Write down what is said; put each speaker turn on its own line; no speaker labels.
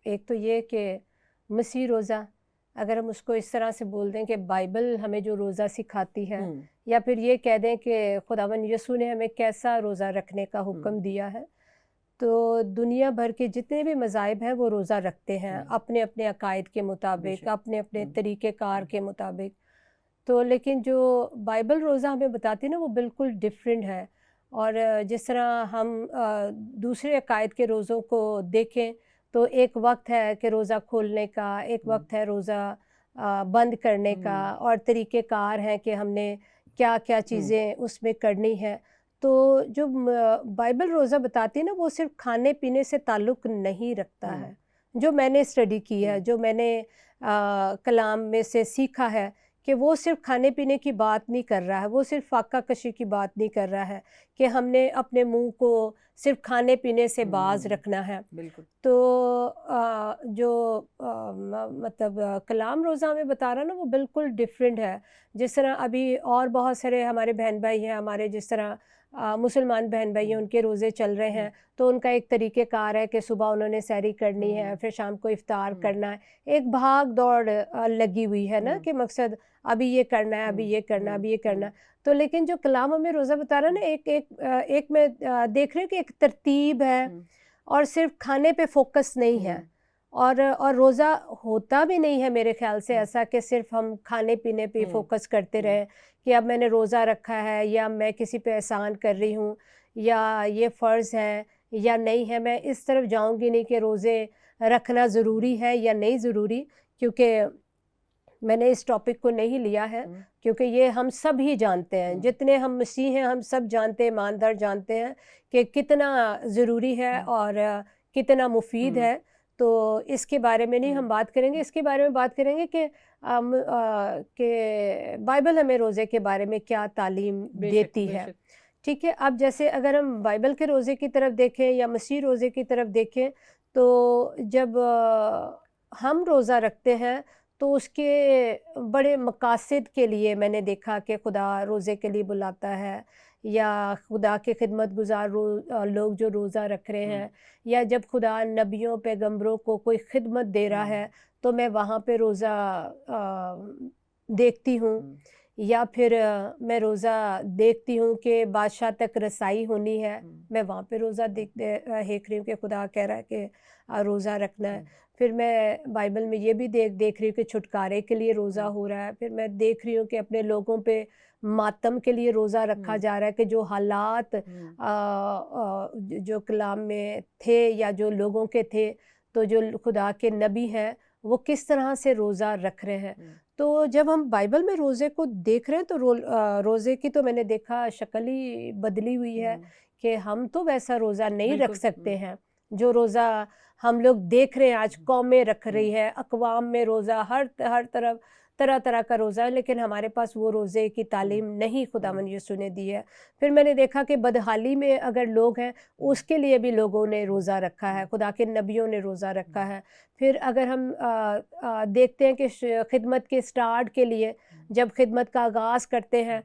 ایک تو یہ کہ مسیح روزہ، اگر ہم اس کو اس طرح سے بول دیں کہ بائبل ہمیں جو روزہ سکھاتی ہے، یا پھر یہ کہہ دیں کہ خداوند یسوع نے ہمیں کیسا روزہ رکھنے کا حکم دیا ہے، تو دنیا بھر کے جتنے بھی مذاہب ہیں وہ روزہ رکھتے ہیں اپنے اپنے عقائد کے مطابق، اپنے اپنے طریقہ کار کے مطابق. تو لیکن جو بائبل روزہ ہمیں بتاتی ہے نا وہ بالکل ڈیفرنٹ ہے. اور جس طرح ہم دوسرے عقائد کے روزوں کو دیکھیں تو ایک وقت ہے کہ روزہ کھولنے کا، ایک وقت ہے روزہ بند کرنے کا، اور طریقہ کار ہیں کہ ہم نے کیا کیا چیزیں اس میں کرنی ہے. تو جو بائبل روزہ بتاتی ہے نا وہ صرف کھانے پینے سے تعلق نہیں رکھتا ہے. جو میں نے اسٹڈی کی ہے، جو میں نے کلام میں سے سیکھا ہے، کہ وہ صرف کھانے پینے کی بات نہیں کر رہا ہے، وہ صرف فاقہ کشی کی بات نہیں کر رہا ہے کہ ہم نے اپنے منہ کو صرف کھانے پینے سے باز رکھنا ہے.
بالکل.
تو جو مطلب کلام روزہ ہمیں بتا رہا نا وہ بالکل ڈیفرنٹ ہے. جس طرح ابھی اور بہت سارے ہمارے بہن بھائی ہیں، ہمارے جس طرح مسلمان بہن بھائی ہیں، ان کے روزے چل رہے ہیں، تو ان کا ایک طریقہ کار ہے کہ صبح انہوں نے سحری کرنی ہے، پھر شام کو افطار کرنا ہے. ایک بھاگ دوڑ لگی ہوئی ہے نا کہ مقصد ابھی یہ کرنا ہے، ابھی یہ کرنا ہے، ابھی یہ کرنا ہے. تو لیکن جو کلام ہمیں روزہ بتا رہا ہے نا، ایک میں دیکھ رہی ہوں کہ ایک ترتیب ہے، اور صرف کھانے پہ فوکس نہیں ہے. اور روزہ ہوتا بھی نہیں ہے میرے خیال سے ایسا کہ صرف ہم کھانے پینے پہ فوکس کرتے رہیں کہ اب میں نے روزہ رکھا ہے، یا میں کسی پہ احسان کر رہی ہوں، یا یہ فرض ہے یا نہیں ہے. میں اس طرف جاؤں گی نہیں کہ روزے رکھنا ضروری ہے یا نہیں ضروری، کیونکہ میں نے اس ٹاپک کو نہیں لیا ہے، کیونکہ یہ ہم سب ہی جانتے ہیں، جتنے ہم مسیح ہیں ہم سب جانتے ہیں، ایماندار جانتے ہیں کہ کتنا ضروری ہے اور کتنا مفید ہے. تو اس کے بارے میں نہیں ہم بات کریں گے، اس کے بارے میں بات کریں گے کہ بائبل ہمیں روزے کے بارے میں کیا تعلیم دیتی ہے. ٹھیک ہے. اب جیسے اگر ہم بائبل کے روزے کی طرف دیکھیں یا مسیح روزے کی طرف دیکھیں، تو جب ہم روزہ رکھتے ہیں تو اس کے بڑے مقاصد کے لیے میں نے دیکھا کہ خدا روزے کے لیے بلاتا ہے، یا خدا کے خدمت گزار لوگ جو روزہ رکھ رہے ہیں، یا جب خدا نبیوں پیغمبروں کو کوئی خدمت دے رہا ہے تو میں وہاں پہ روزہ دیکھتی ہوں. یا پھر میں روزہ دیکھتی ہوں کہ بادشاہ تک رسائی ہونی ہے، میں وہاں پہ روزہ دیکھ رہی ہوں کہ خدا کہہ رہا ہے کہ روزہ رکھنا ہے. پھر میں بائبل میں یہ بھی دیکھ رہی ہوں کہ چھٹکارے کے لیے روزہ ہو رہا ہے. پھر میں دیکھ رہی ہوں کہ اپنے لوگوں پہ ماتم کے لیے روزہ رکھا جا رہا ہے، کہ جو حالات جو کلام میں تھے یا جو لوگوں کے تھے، تو جو خدا کے نبی ہیں وہ کس طرح سے روزہ رکھ رہے ہیں. تو جب ہم بائبل میں روزے کو دیکھ رہے ہیں تو روزے کی تو میں نے دیکھا شکل ہی بدلی ہوئی ہے، کہ ہم تو ویسا روزہ نہیں رکھ سکتے ہیں جو روزہ ہم لوگ دیکھ رہے ہیں آج قومیں رکھ رہی ہے، اقوام میں روزہ، ہر طرف طرح طرح کا روزہ ہے، لیکن ہمارے پاس وہ روزے کی تعلیم نہیں خداوند یسوع نے دی ہے. پھر میں نے دیکھا کہ بدحالی میں اگر لوگ ہیں اس کے لیے بھی لوگوں نے روزہ رکھا ہے، خدا کے نبیوں نے روزہ رکھا ہے. پھر اگر ہم دیکھتے ہیں کہ خدمت کے سٹارٹ کے لیے جب خدمت کا آغاز کرتے ہیں